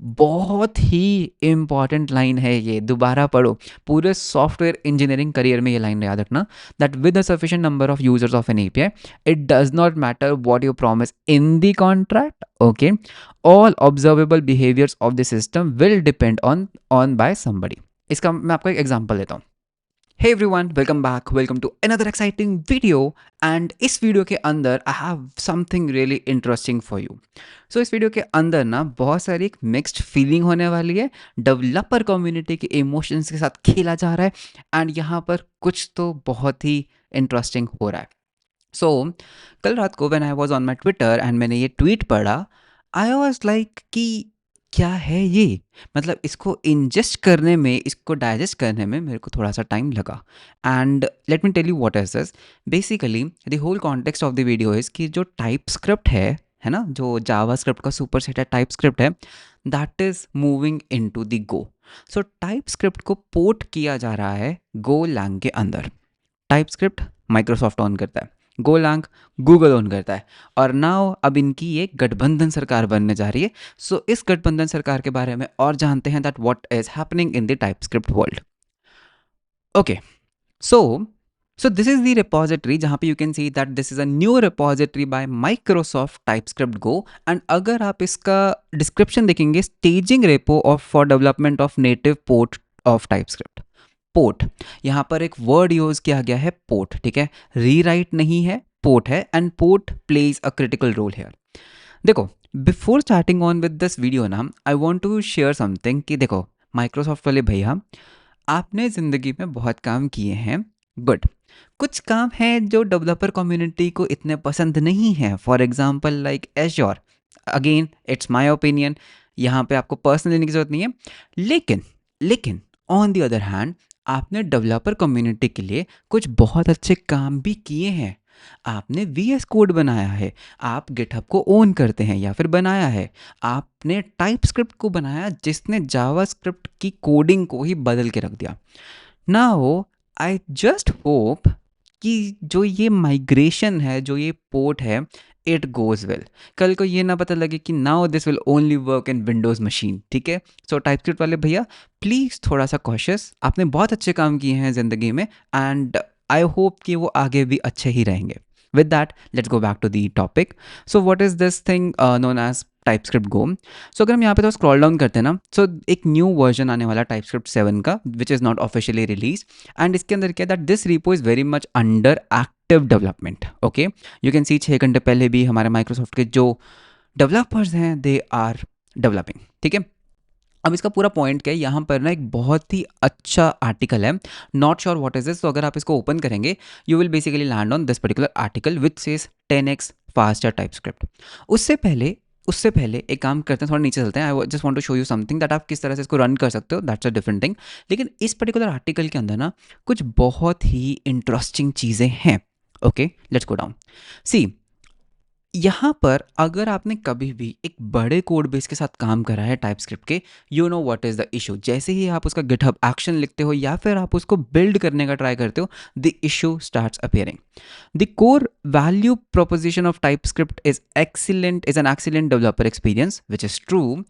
बहुत ही important line है ये, दोबारा पढ़ो। पूरे सॉफ्टवेयर इंजीनियरिंग करियर में ये लाइन याद रखना, that with a sufficient number of users of N API, it does not matter what you promise in the contract, okay, all observable behaviours of the system will depend on by somebody. इसका मैं आपको एक example देता हूँ। Hey everyone, welcome back. Welcome to another exciting video. And इस video के अंदर I have something really interesting for you. So इस वीडियो के अंदर ना बहुत सारी एक मिक्स्ड फीलिंग होने वाली है। डेवलपर कम्युनिटी के इमोशंस के साथ खेला जा रहा है एंड यहाँ पर कुछ तो बहुत ही इंटरेस्टिंग हो रहा है। सो कल रात को when I was on my Twitter and मैंने ये ट्वीट पढ़ा, आई वाज लाइक कि क्या है ये, मतलब इसको इंजेस्ट करने में, इसको डाइजेस्ट करने में मेरे को थोड़ा सा टाइम लगा। And let me tell you what is this. Basically the whole context of the video is कि जो टाइप स्क्रिप्ट है ना, जो जावा स्क्रिप्ट का सुपर सेट है, टाइप स्क्रिप्ट है, that is moving in to the Go. So TypeScript को port किया जा रहा है गो लैंग के अंदर। टाइप स्क्रिप्ट माइक्रोसॉफ्ट ऑन करता है, गोलांग गूगल ऑन करता है, और नाउ अब इनकी ये गठबंधन सरकार बनने जा रही है। सो इस गठबंधन सरकार के बारे में और जानते हैं, that what is happening in the TypeScript world. Okay, so this is the repository जहां पे you can see that this is a new repository bye Microsoft TypeScript go. And अगर आप इसका डिस्क्रिप्शन देखेंगे, staging repo of for development of native port of TypeScript. Port, यहाँ पर एक word use किया गया है, पोर्ट, ठीक है, रीराइट नहीं है, पोर्ट है, and port plays a critical role here. देखो, before starting on with this video ना, I want to share something कि देखो, माइक्रोसॉफ्ट वाले भैया, आपने ज़िंदगी में बहुत काम किए हैं, गुड। कुछ काम हैं जो डेवलपर कम्युनिटी को इतने पसंद नहीं है, for example like assure. Again it's my opinion, यहाँ पे आपको पर्सनल लेने की जरूरत नहीं है। लेकिन ऑन द अदर हैंड, आपने डेवलपर कम्युनिटी के लिए कुछ बहुत अच्छे काम भी किए हैं। आपने VS कोड बनाया है, आप गिटहब को ओन करते हैं या फिर बनाया है, आपने टाइप स्क्रिप्ट को बनाया जिसने जावा स्क्रिप्ट की कोडिंग को ही बदल के रख दिया। नाउ आई जस्ट होप कि जो ये माइग्रेशन है, जो ये पोर्ट है, इट गोज वेल। कल को ये ना पता लगे कि now this will only work in Windows machine, ठीक है। सो टाइपस्क्रिप्ट वाले भैया, प्लीज़ थोड़ा सा कॉशियस। आपने बहुत अच्छे काम किए हैं ज़िंदगी में, एंड आई होप कि वो आगे भी अच्छे ही रहेंगे। With that, let's go back to the topic. So what is this thing known as TypeScript Go. So अगर हम यहाँ पे तो स्क्रॉल डाउन करते हैं ना, सो एक न्यू वर्जन आने वाला टाइपस्क्रिप्ट 7 का, which is not officially release. And इसके अंदर क्या, that this repo is very much under active development. Okay, you can see 6 घंटे पहले भी हमारे माइक्रोसॉफ्ट के जो डेवलपर्स हैं, दे आर डेवलपिंग, ठीक है। अब इसका पूरा पॉइंट क्या है, यहाँ पर ना एक बहुत ही अच्छा आर्टिकल है, not sure what is this. तो अगर आप इसको ओपन करेंगे, you will basically land on this particular article which says 10x faster TypeScript. उससे पहले एक काम करते हैं, थोड़ा नीचे चलते हैं। I just want to show you something that आप किस तरह से इसको रन कर सकते हो, दैट्स अ डिफरेंट थिंग। लेकिन इस पर्टिकुलर आर्टिकल के अंदर ना कुछ बहुत ही इंटरेस्टिंग चीज़ें हैं। Okay, let's go down. See, यहाँ पर अगर आपने कभी भी एक बड़े कोड बेस के साथ काम करा है टाइपस्क्रिप्ट के, you know what is the issue. जैसे ही आप उसका गिटहब एक्शन लिखते हो या फिर आप उसको बिल्ड करने का ट्राई करते हो, the issue starts appearing. The core value proposition of TypeScript is an excellent developer experience, which is true.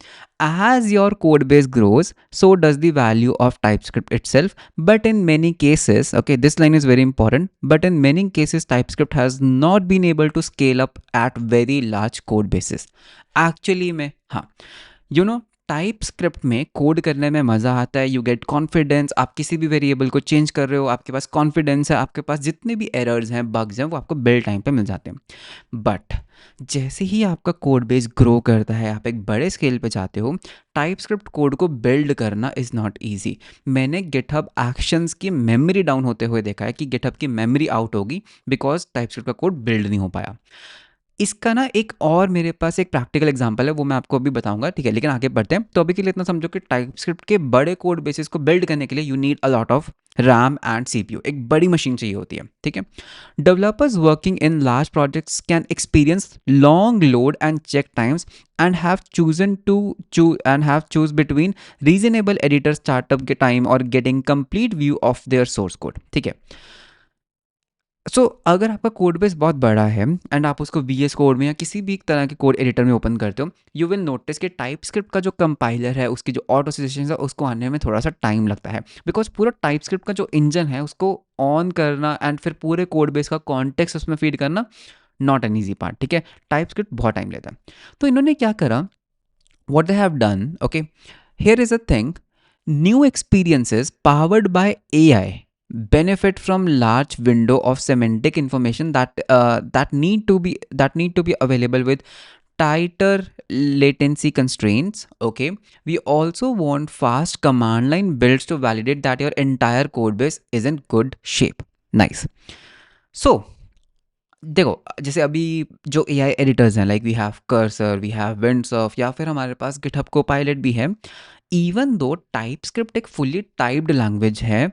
As your code base grows, so does the value of TypeScript itself. But in many cases, okay, this line is very important. But in many cases, TypeScript has not been able to scale up at very large code bases. Actually, में हाँ, you know, type script में code करने में मज़ा आता है, you get confidence. आप किसी भी वेरिएबल को चेंज कर रहे हो, आपके पास कॉन्फिडेंस है, आपके पास जितने भी एरर्स हैं, बग्स हैं, वो आपको बिल्ड टाइम पे मिल जाते हैं। बट जैसे ही आपका कोड बेस ग्रो करता है, आप एक बड़े स्केल पे जाते हो, टाइप स्क्रिप्ट कोड को बिल्ड करना इज़ नॉट ईजी। मैंने गिटहब एक्शंस की मेमोरी डाउन होते हुए देखा है कि गिटहब की मेमोरी आउट होगी बिकॉज टाइप स्क्रिप्ट का कोड बिल्ड नहीं हो पाया। इसका ना एक और मेरे पास एक प्रैक्टिकल एग्जांपल है, वो मैं आपको अभी बताऊंगा, ठीक है। लेकिन आगे बढ़ते हैं। तो अभी के लिए इतना समझो कि टाइपस्क्रिप्ट के बड़े कोड बेसिस को बिल्ड करने के लिए you need a lot of RAM and CPU, एक बड़ी मशीन चाहिए होती है, ठीक है। Developers working in large projects can experience long load and check times and have choose between reasonable editor startup के टाइम और getting complete view of their source code, ठीक है। अगर आपका कोड बेस बहुत बड़ा है एंड आप उसको VS कोड में या किसी भी तरह के कोड एडिटर में ओपन करते हो, यू विल नोटिस कि टाइप स्क्रिप्ट का जो कंपाइलर है, उसकी जो ऑटो सजेशन है, उसको आने में थोड़ा सा टाइम लगता है, बिकॉज पूरा टाइप स्क्रिप्ट का जो इंजन है उसको ऑन करना एंड फिर पूरे कोड बेस का कॉन्टेक्स्ट उसमें फीड करना, नॉट एन ईजी पार्ट, ठीक है। टाइप स्क्रिप्ट बहुत टाइम लेता है। तो इन्होंने क्या करा, what they have done, okay, here is a thing: new experiences powered by AI benefit from large window of semantic information that need to be available with tighter latency constraints. Okay, we also want fast command line builds to validate that your entire code base is in good shape. Nice. So देखो, जैसे अभी जो AI editors हैं, like we have Cursor, we have Windsurf, या फिर हमारे पास GitHub Copilot भी है। इवन दो टाइप स्क्रिप्ट एक फुल्ली टाइप्ड लैंग्वेज है,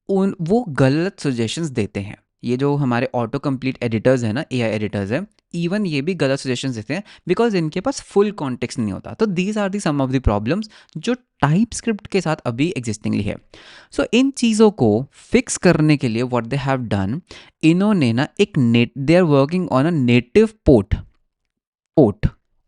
उन वो गलत सजेशंस देते हैं। ये जो हमारे ऑटो कंप्लीट एडिटर्स हैं ना, एआई एडिटर्स हैं, इवन ये भी गलत सजेशंस देते हैं बिकॉज इनके पास फुल कॉन्टेक्स्ट नहीं होता। तो these are the some of the problems जो टाइप स्क्रिप्ट के साथ अभी एग्जिस्टिंगली है। इन चीज़ों को फिक्स करने के लिए व्हाट दे हैव डन, इन्होंने ना एक net they are working on a native port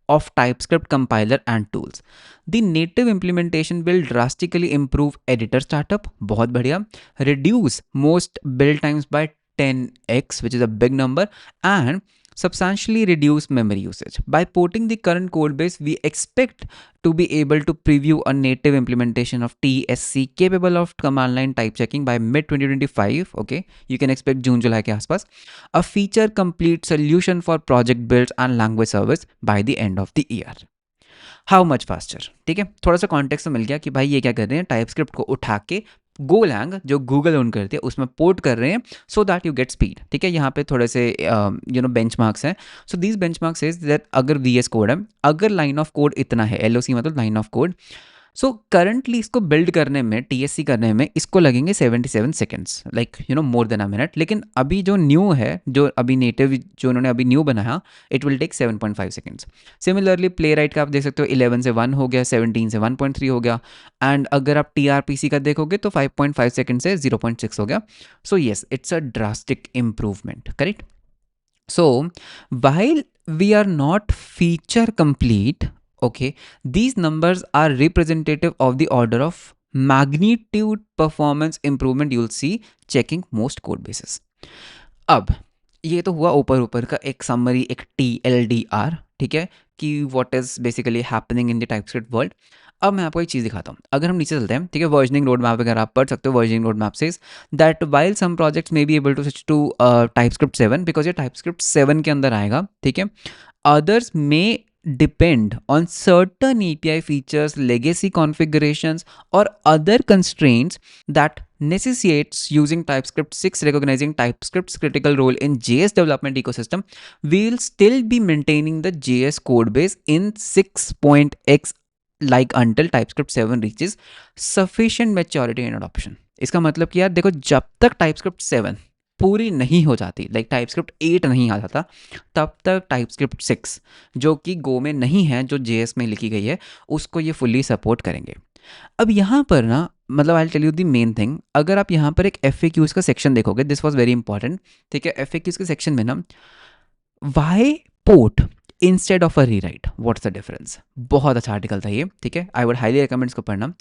of TypeScript compiler and tools. The native implementation will drastically improve editor startup, बहुत बढ़िया, reduce most build times by 10x, which is a big number, and substantially reduce memory usage. By porting the current code base, we expect to be able to preview a native implementation of TSC capable of command line type checking by mid 2025. Okay, you can expect June July के आसपास, a feature complete solution for project builds and language service by the end of the year. How much faster, ठीक है। थोड़ा सा context तो मिल गया कि भाई ये क्या कर रहे हैं, टाइप स्क्रिप्ट को उठा के गोलैंग जो गूगल ओन करती है उसमें पोर्ट कर रहे हैं so that you get speed, ठीक है। यहाँ पे थोड़े से बेंचमार्क्स हैं। So these benchmarks is that अगर VS कोड है, अगर लाइन ऑफ कोड इतना है, LOC मतलब लाइन ऑफ कोड, करंटली इसको बिल्ड करने में, TSC करने में इसको लगेंगे 77 seconds, like more than a minute. लेकिन अभी जो न्यू है, जो अभी नेटिव जो उन्होंने अभी न्यू बनाया, it will take 7.5 seconds. Similarly Playwright का आप देख सकते हो, 11 से 1 हो गया, 17 से 1.3 हो गया, एंड अगर आप TRPC का देखोगे तो 5.5 सेकेंड से 0.6 हो गया। Yes, it's a drastic improvement, correct. So, while we are not feature complete, okay, these numbers are representative of the order of magnitude performance improvement you'll see checking most code bases. अब ये तो हुआ ऊपर ऊपर का एक summary, एक TLDR, ठीक है, कि what is basically happening in the TypeScript world. अब मैं आपको एक चीज़ दिखाता हूँ। अगर हम नीचे चलते हैं, ठीक है, वर्जनिंग रोड मैप वगैरह आप पढ़ सकते हो। Versioning roadmap says that while some projects may be able to switch to TypeScript 7 because ये टाइपस्क्रिप्ट 7 के अंदर आएगा, ठीक है। Others may depend on certain API features, legacy configurations, or other constraints that necessitates using TypeScript 6, recognizing TypeScript's critical role in JS development ecosystem. We'll still be maintaining the JS code base in 6.x like until TypeScript 7 reaches sufficient maturity and adoption. इसका मतलब कि यार देखो, जब तक TypeScript 7 पूरी नहीं हो जाती, लाइक TypeScript 8 नहीं आ जाता, तब तक TypeScript 6 जो कि गो में नहीं है, जो JS में लिखी गई है, उसको ये फुल्ली सपोर्ट करेंगे। अब यहाँ पर ना, मतलब I tell you the main thing, अगर आप यहाँ पर एक FAQs का सेक्शन देखोगे, दिस वाज वेरी इंपॉर्टेंट, ठीक है। FAQs के सेक्शन में ना, why port instead of a rewrite, what's the difference, बहुत अच्छा आर्टिकल था ये, ठीक है। आई वुड हाईली रिकमेंड इसको पढ़ना।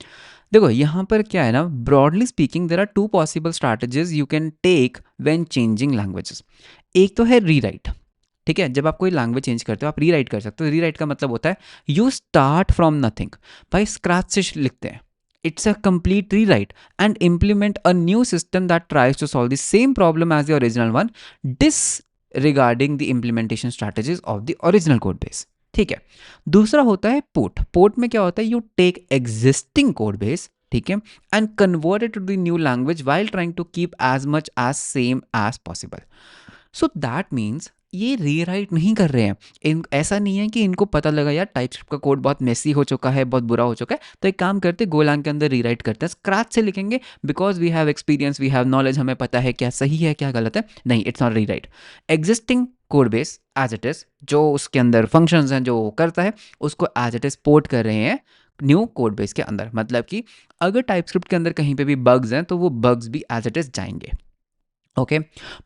देखो यहाँ पर क्या है ना, broadly speaking there are two possible strategies you can take when changing languages. एक तो है रीराइट, ठीक है। जब आप कोई लैंग्वेज चेंज करते हो, आप रीराइट कर सकते हो। रीराइट का मतलब होता है यू स्टार्ट फ्रॉम नथिंग, भाई स्क्रैच से लिखते हैं। It's a complete rewrite and implement a new system that tries to solve the same problem as the original one, disregarding the implementation strategies of the original code base, ठीक है। दूसरा होता है port. Port में क्या होता है, you take existing code base, ठीक है, and convert it to the new language while trying to keep as much as same as possible. So that means ये रीराइट नहीं कर रहे हैं। ऐसा नहीं है कि इनको पता लगा यार टाइपस्क्रिप्ट का कोड बहुत मेसी हो चुका है, बहुत बुरा हो चुका है, तो एक काम करते गोलांग के अंदर रीराइट करते हैं, स्क्रैच से लिखेंगे, because we have experience, we have knowledge, हमें पता है क्या सही है क्या गलत है। नहीं, it's not rewrite. Existing code base as it is, जो उसके अंदर फंक्शंस हैं जो करता है, उसको एज इट इज पोर्ट कर रहे हैं न्यू कोड बेस के अंदर। मतलब कि अगर टाइपस्क्रिप्ट के अंदर कहीं पे भी बग्स हैं तो वो बग्स भी एज इट इज जाएंगे। Okay,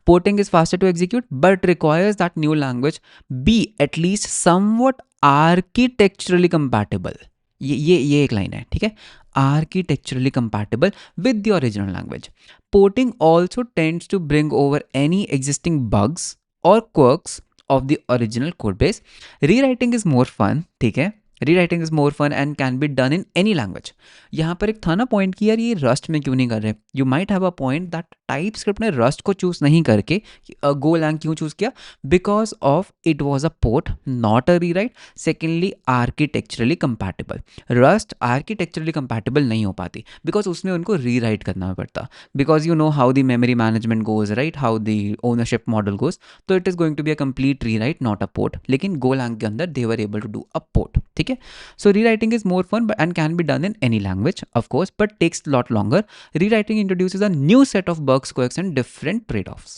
porting is faster to execute but requires that new language be at least somewhat architecturally compatible. ये एक लाइन है, ठीक है. Architecturally compatible with the original language. Porting also tends to bring over any existing bugs or quirks of the original code base. Rewriting is more fun, ठीक है. Rewriting is more fun and can be done in any language. यहाँ पर एक था ना point कि यार ये रस्ट में क्यों नहीं कर रहे. You might have a point that TypeScript ने रस्ट को चूज नहीं करके गो लैंग क्यों चूज किया. Because of it was a port not a rewrite. Secondly architecturally compatible. Rust architecturally compatible नहीं हो पाती बिकॉज उसमें उनको री राइट करना पड़ता. Because you know how the memory management goes right, how the ownership model goes. तो it is going to be a complete rewrite not a port. लेकिन गो लैंग के अंदर they were able to do a port. ठीक है. So rewriting is more fun and can be done in any language, of course, but takes a lot longer. Rewriting introduces a new set of bugs, quirks and different trade-offs.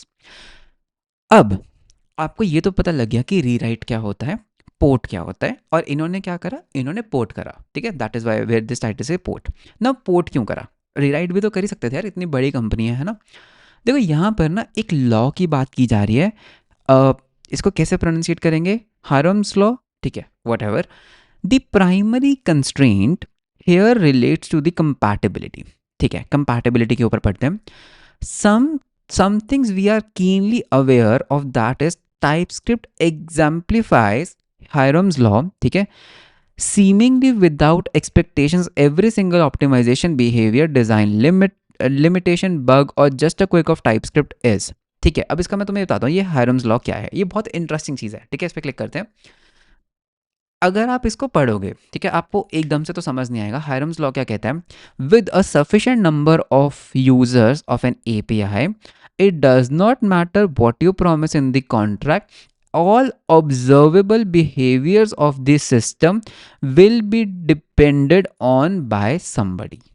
अब आपको ये तो पता लग गया कि रीराइट क्या होता है, पोर्ट क्या होता है, और इन्होंने क्या करा, इन्होंने पोर्ट करा. ठीक है, that is why where this title से पोर्ट. ना पोर्ट क्यों करा, रीराइट भी तो कर ही सकते थे यार, इतनी बड़ी कंपनी है ना. देखो यहाँ पर ना एक लॉ की बात की जा रही है. इसको कैसे प्रोनाउंसिएट करेंगे, हारम्स लॉ. ठीक है, what ever. The primary constraint here relates to the compatibility. ठीक है, compatibility के ऊपर पढ़ते हैं. Some things we are keenly aware of, that is TypeScript exemplifies Hiram's law. ठीक है, seemingly without expectations every single optimization behavior design limitation bug or just a quirk of TypeScript is. ठीक है, अब इसका मैं तुम्हें बताता हूँ ये Hiram's law क्या है. ये बहुत इंटरेस्टिंग चीज़ है. ठीक है, इस पर क्लिक करते हैं. अगर आप इसको पढ़ोगे, ठीक है, आपको एकदम से तो समझ नहीं आएगा. हायरम्स लॉ क्या कहता है, with a sufficient number of users of N API it does not matter what you promise in the contract, all observable behaviors of the system will be depended on by somebody.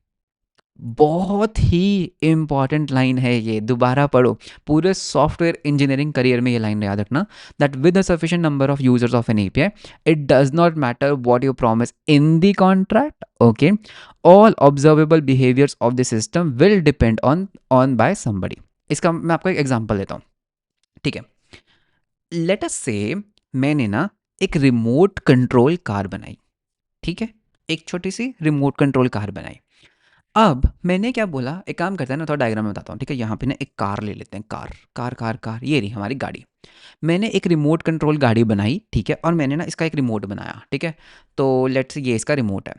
बहुत ही important line है ये, दोबारा पढ़ो. पूरे software engineering career में ये line याद रखना, that with a sufficient number of users of N API it does not matter what you promise in the contract. Okay, all observable behaviours of the system will depend on by somebody. इसका मैं आपको एक example देता हूँ. ठीक है, let us से मैंने ना एक रिमोट कंट्रोल कार बनाई. ठीक है, एक छोटी सी रिमोट कंट्रोल कार बनाई. अब मैंने क्या बोला, एक काम करते हैं ना, थोड़ा डायग्राम में बताता हूँ. ठीक है, यहाँ पे ना एक कार ले लेते हैं. कार कार कार कार, ये रही हमारी गाड़ी. मैंने एक रिमोट कंट्रोल गाड़ी बनाई. ठीक है, और मैंने ना इसका एक रिमोट बनाया. ठीक है, तो लेट्स ये इसका रिमोट है.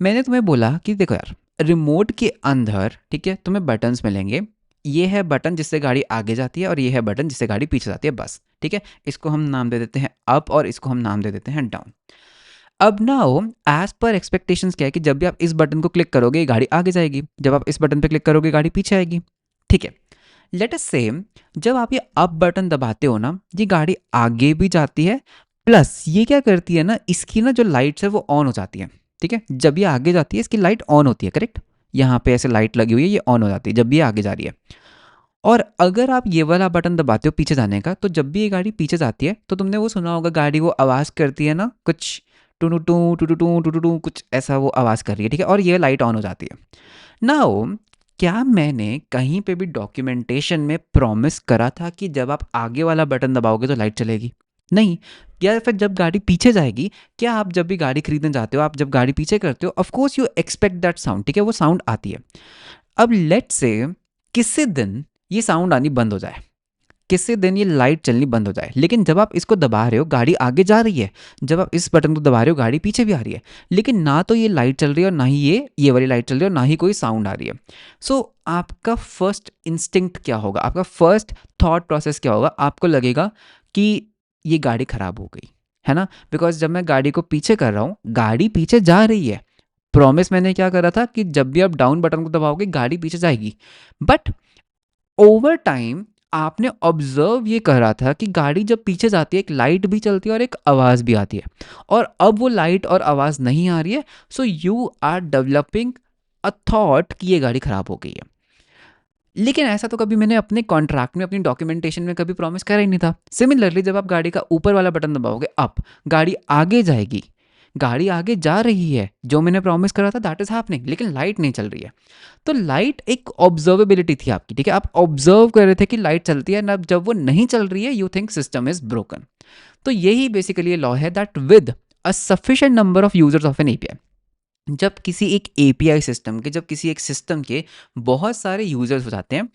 मैंने तुम्हें बोला कि देखो यार, रिमोट के अंदर, ठीक है, तुम्हें बटन्स मिलेंगे. ये है बटन जिससे गाड़ी आगे जाती है और ये है बटन जिससे गाड़ी पीछे जाती है, बस. ठीक है, इसको हम नाम दे देते हैं अप और इसको हम नाम दे देते हैं डाउन. अब ना हो एज पर एक्सपेक्टेशंस क्या है कि जब भी आप इस बटन को क्लिक करोगे गाड़ी आगे जाएगी, जब आप इस बटन पे क्लिक करोगे गाड़ी पीछे आएगी. ठीक है, लेट अस से जब आप ये अप बटन दबाते हो ना, ये गाड़ी आगे भी जाती है, प्लस ये क्या करती है ना, इसकी ना जो लाइट्स है वो ऑन हो जाती है. ठीक है, जब ये आगे जाती है इसकी लाइट ऑन होती है, करेक्ट. यहाँ पे ऐसे लाइट लगी हुई है, ये ऑन हो जाती है जब भी ये आगे जा रही है. और अगर आप ये वाला बटन दबाते हो पीछे जाने का, तो जब भी ये गाड़ी पीछे जाती है तो तुमने वो सुना होगा, गाड़ी वो आवाज़ करती है ना, कुछ टू टू टू टू टू टू टू, कुछ ऐसा वो आवाज़ कर रही है. ठीक है, और ये लाइट ऑन हो जाती है. नाउ क्या मैंने कहीं पे भी डॉक्यूमेंटेशन में प्रॉमिस करा था कि जब आप आगे वाला बटन दबाओगे तो लाइट चलेगी? नहीं. या फिर जब गाड़ी पीछे जाएगी, क्या आप जब भी गाड़ी खरीदने जाते हो, आप जब गाड़ी पीछे करते हो, of course you expect that sound. ठीक है, वो साउंड आती है. अब लेट से किसी दिन ये साउंड आनी बंद हो जाए, किसी दिन ये लाइट चलनी बंद हो जाए, लेकिन जब आप इसको दबा रहे हो गाड़ी आगे जा रही है, जब आप इस बटन को दबा रहे हो गाड़ी पीछे भी आ रही है, लेकिन ना तो ये लाइट चल रही है और ना ही ये वाली लाइट चल रही है और ना ही कोई साउंड आ रही है. सो आपका फर्स्ट इंस्टिंक्ट क्या होगा, आपका फर्स्ट थॉट प्रोसेस क्या होगा, आपको लगेगा कि ये गाड़ी खराब हो गई है ना. बिकॉज जब मैं गाड़ी को पीछे कर रहा हूँ, गाड़ी पीछे जा रही है, प्रॉमिस मैंने क्या करा था कि जब भी आप डाउन बटन को दबाओगे गाड़ी पीछे जाएगी. बट ओवर टाइम आपने ऑब्जर्व ये करा था कि गाड़ी जब पीछे जाती है एक लाइट भी चलती है और एक आवाज़ भी आती है, और अब वो लाइट और आवाज़ नहीं आ रही है. So you are developing a thought कि ये गाड़ी खराब हो गई है. लेकिन ऐसा तो कभी मैंने अपने कॉन्ट्रैक्ट में, अपनी डॉक्यूमेंटेशन में कभी प्रॉमिस करा ही नहीं था. सिमिलरली जब आप गाड़ी का ऊपर वाला बटन दबाओगे अप, गाड़ी आगे जाएगी, गाड़ी आगे जा रही है, जो मैंने प्रॉमिस करा था दैट इज़ हैपनिंग, लेकिन लाइट नहीं चल रही है। तो लाइट एक ऑब्जर्वेबिलिटी थी आपकी, ठीक है, आप ऑब्जर्व कर रहे थे कि लाइट चलती है ना, जब वो नहीं चल रही है you think system is broken. तो यही बेसिकली लॉ है that with a sufficient number of users of N API, जब किसी एक एपीआई सिस्टम के, जब किसी एक सिस्टम के बहुत सारे यूजर्स हो जाते हैं,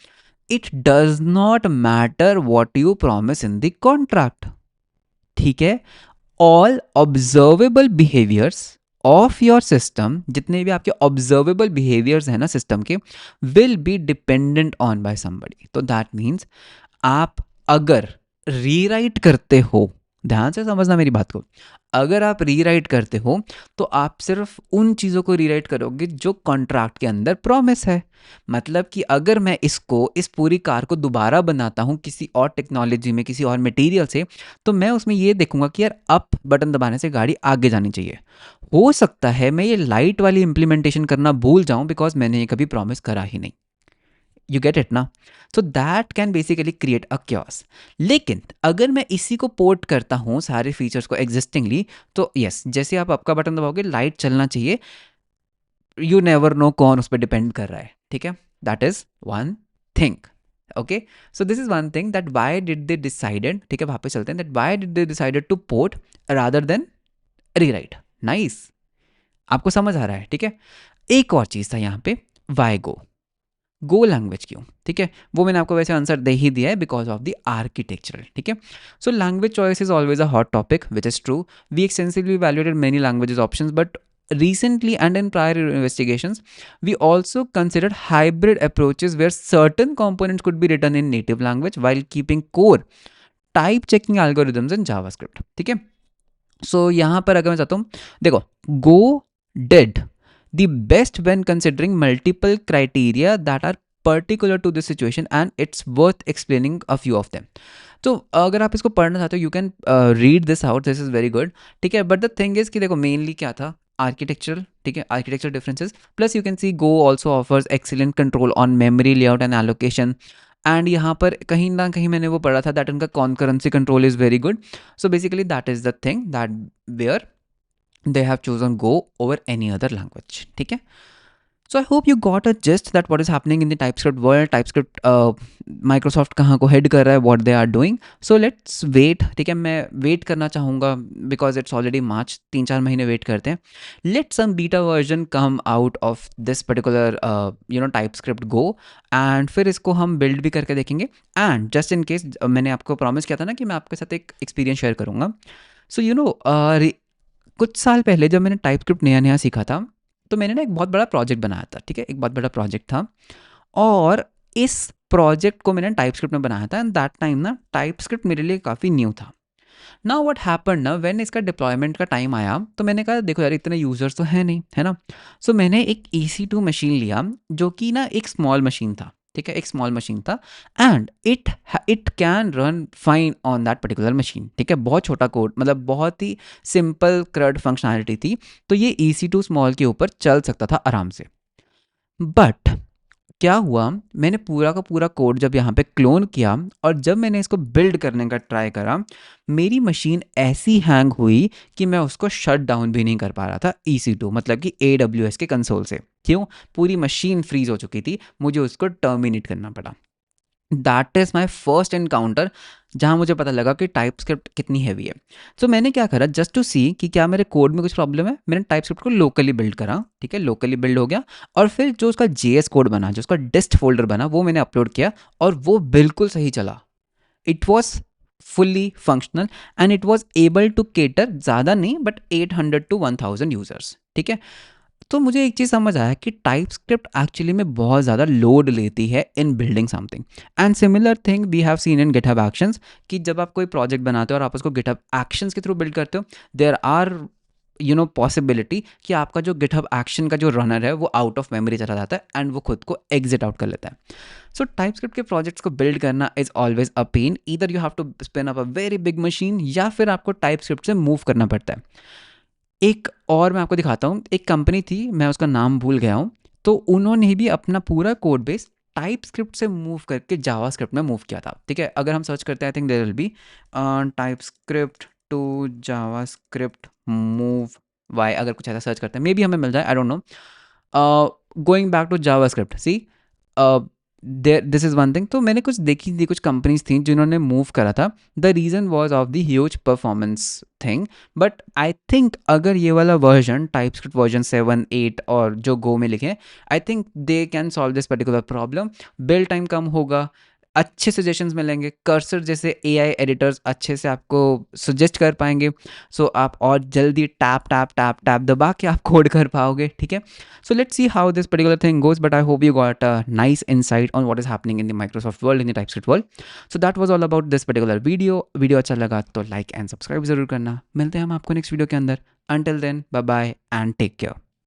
it does not matter what you promise in the contract, ठीक है, all observable behaviours of your system, जितने भी आपके ऑब्जर्वेबल बिहेवियर्स हैं ना सिस्टम के, will be dependent on by somebody. तो दैट मीन्स आप अगर रीराइट करते हो, ध्यान से समझना मेरी बात को, अगर आप रीराइट करते हो तो आप सिर्फ उन चीज़ों को रीराइट करोगे जो कॉन्ट्रैक्ट के अंदर प्रॉमिस है। मतलब कि अगर मैं इस पूरी कार को दोबारा बनाता हूँ किसी और टेक्नोलॉजी में, किसी और मटेरियल से, तो मैं उसमें ये देखूंगा कि यार अप बटन दबाने से गाड़ी आगे जानी चाहिए। हो सकता है मैं ये लाइट वाली इम्प्लीमेंटेशन करना भूल जाऊं बिकॉज मैंने ये कभी प्रॉमिस करा ही नहीं। यू गेट इट ना? So that can basically create a chaos. लेकिन अगर मैं इसी को पोर्ट करता हूँ सारे फीचर्स को एग्जिस्टिंगली, तो यस, जैसे आप आपका बटन दबाओगे लाइट चलना चाहिए, यू नेवर नो कौन उस पर डिपेंड कर रहा है, ठीक है, that is one thing. Okay, so this is one thing that why did they decided, ठीक है, वापस चलते हैं, that why did they decided two port rather than rewrite. Nice, आपको समझ आ रहा है, ठीक है। एक और चीज़ था यहाँ पे, वाई गो लैंग्वेज क्यों, ठीक है, वो मैंने आपको वैसे आंसर दे ही दिया है, बिकॉज ऑफ द आर्किटेक्चरल, ठीक है। So language choice is always a hot topic which is true. We extensively evaluated many languages options, but recently and in prior investigations we also considered hybrid approaches where certain components could be written in native language while keeping core type checking algorithms in javascript, ठीक है। सो यहाँ पर अगर मैं चाहता हूँ, देखो, गो dead the best when considering multiple criteria that are particular to this situation and it's worth explaining a few of them. तो अगर आप इसको पढ़ना चाहते हो you can read this out, this is very good, ठीक है। बट द थिंग इज कि देखो मेनली क्या था, आर्किटेक्चरल, ठीक है, architecture differences, plus you can see go also offers excellent control on memory layout and allocation. And यहाँ पर कहीं ना कहीं मैंने वो पढ़ा था दैट उनका concurrency control is very good. So basically that is the thing that where they have chosen Go over any other language, ठीक है। So I hope you got a gist that what is happening in the TypeScript world, TypeScript Microsoft कहाँ को head कर रहा है, what they are doing. So let's wait, ठीक है, मैं wait करना चाहूँगा because it's already March, 3-4 महीने wait करते हैं. Let some beta version come out of this particular TypeScript Go and फिर इसको हम build भी करके देखेंगे. And just in case मैंने आपको promise किया था ना कि मैं आपके साथ एक experience share करूँगा. So कुछ साल पहले जब मैंने टाइपस्क्रिप्ट नया नया सीखा था, तो मैंने ना एक बहुत बड़ा प्रोजेक्ट बनाया था, ठीक है, एक बहुत बड़ा प्रोजेक्ट था, और इस प्रोजेक्ट को मैंने टाइपस्क्रिप्ट में बनाया था। एंड दैट टाइम ना टाइपस्क्रिप्ट मेरे लिए काफ़ी न्यू था। नाउ व्हाट हैपेंड ना, व्हेन इसका डिप्लॉयमेंट का टाइम आया तो मैंने कहा देखो यार इतने यूजर्स तो है नहीं, है ना। सो मैंने एक EC2 मशीन लिया जो कि ना एक स्मॉल मशीन था, ठीक है, एक स्मॉल मशीन था, and it can run fine on that particular machine, ठीक है, बहुत छोटा कोड, मतलब बहुत ही सिंपल क्रड फंक्शनैलिटी थी, तो ये EC2 स्मॉल के ऊपर चल सकता था आराम से। बट क्या हुआ, मैंने पूरा का पूरा कोड जब यहाँ पे क्लोन किया और जब मैंने इसको बिल्ड करने का ट्राई करा, मेरी मशीन ऐसी हैंग हुई कि मैं उसको शट डाउन भी नहीं कर पा रहा था EC2, मतलब कि AWS के कंसोल से। क्यों? पूरी मशीन फ्रीज हो चुकी थी, मुझे उसको टर्मिनेट करना पड़ा। That is my first encounter जहाँ मुझे पता लगा कि टाइपस्क्रिप्ट कितनी हैवी है। सो मैंने क्या करा, जस्ट टू सी कि क्या मेरे कोड में कुछ प्रॉब्लम है, मैंने टाइपस्क्रिप्ट को लोकली बिल्ड करा, ठीक है, लोकली बिल्ड हो गया, और फिर जो उसका JS कोड बना, जो उसका डिस्ट फोल्डर बना, वो मैंने अपलोड किया और वो बिल्कुल सही चला। It was fully functional and it was able to cater, ज़्यादा नहीं बट 800 to 1000 यूजर्स, ठीक है। तो मुझे एक चीज़ समझ आया कि टाइपस्क्रिप्ट एक्चुअली में बहुत ज़्यादा लोड लेती है in building something. And similar thing we have seen in GitHub Actions, कि जब आप कोई प्रोजेक्ट बनाते हो और आप उसको गिटहब एक्शंस के थ्रू बिल्ड करते हो, देयर आर पॉसिबिलिटी कि आपका जो गिटहब एक्शन का जो रनर है वो आउट ऑफ मेमोरी चला जाता है एंड वो खुद को एग्जिट आउट कर लेता है। सो टाइपस्क्रिप्ट के प्रोजेक्ट्स को बिल्ड करना is always a pain, either you have to spin up a very big machine या फिर आपको टाइपस्क्रिप्ट से मूव करना पड़ता है। एक और मैं आपको दिखाता हूँ, एक कंपनी थी, मैं उसका नाम भूल गया हूँ, तो उन्होंने भी अपना पूरा कोड बेस टाइपस्क्रिप्ट से मूव करके जावास्क्रिप्ट में मूव किया था, ठीक है। अगर हम सर्च करते हैं I think there will be TypeScript to JavaScript move why, अगर कुछ ऐसा सर्च करते हैं मे बी हमें मिल जाए, I don't know. Going back to JavaScript, see there this is one thing. तो मैंने कुछ देखी थी, कुछ कंपनीज थी जिन्होंने मूव करा था, the reason was of the huge performance thing. But I think अगर ये वाला वर्जन टाइपस्क्रिप्ट वर्जन 7, 8 और जो गो में लिखे, I think they can solve this particular problem. Build time कम होगा, अच्छे सजेशंस मिलेंगे, कर्सर जैसे एआई एडिटर्स अच्छे से आपको सजेस्ट कर पाएंगे। सो आप और जल्दी टैप टैप टैप टैप दबा के आप कोड कर पाओगे, ठीक है। So let's see how this particular thing goes, but I hope you got a nice insight on what is happening in the Microsoft world, in the TypeScript world. So that was all about this particular video अच्छा लगा तो like and subscribe ज़रूर करना। मिलते हैं हम आपको next video के अंदर। Until then, bye bye and take care.